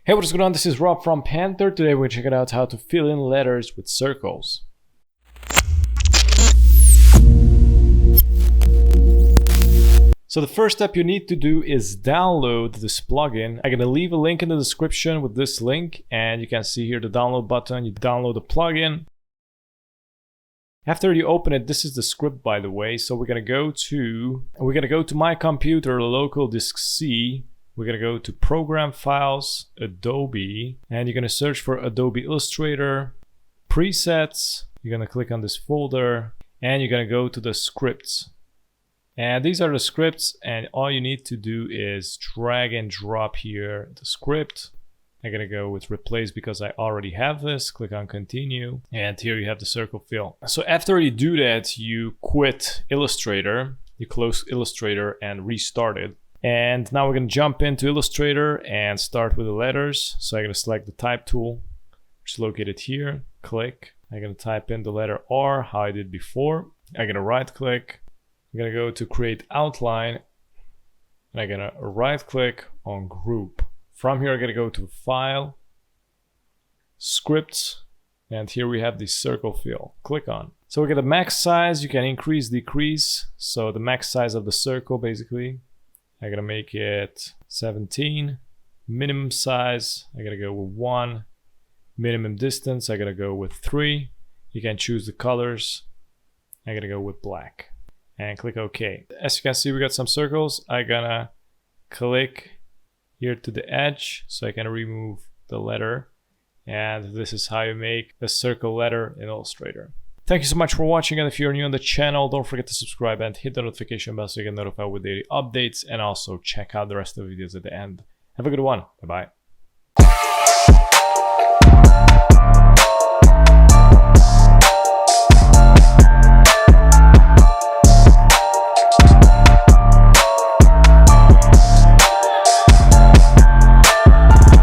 Hey, what's going on? This is Rob from Panther. Today we're checking out how to fill in letters with circles. So the first step you need to do is download this plugin. I'm gonna leave a link in the description with this link, and you can see here the download button. You download the plugin. After you open it, this is the script, by the way. So we're gonna go to my computer, local disk C. We're gonna go to Program Files, Adobe, and you're gonna search for Adobe Illustrator, Presets. You're gonna click on this folder, and you're gonna go to the scripts. And these are the scripts, and all you need to do is drag and drop here the script. I'm gonna go with replace because I already have this. Click on continue, and here you have the circle fill. So after you do that, you quit Illustrator, you close Illustrator and restart it. And now we're gonna jump into Illustrator and start with the letters. So I'm gonna select the type tool, which is located here, click. I'm gonna type in the letter R, how I did before. I'm gonna right click. I'm gonna go to create outline, and I'm gonna right click on group. From here, I'm gonna go to file, scripts, and here we have the circle fill. Click on. So we get a max size. You can increase, decrease. So the max size of the circle, basically. I'm gonna make it 17. Minimum size, I'm gonna go with 1. Minimum distance, I'm gonna go with 3. You can choose the colors. I'm gonna go with black. And click OK. As you can see, we got some circles. I'm gonna click here to the edge so I can remove the letter. And this is how you make a circle letter in Illustrator. Thank you so much for watching, and if you're new on the channel, don't forget to subscribe and hit the notification bell so you get notified with daily updates, and also check out the rest of the videos at the end. Have a good one. Bye-bye.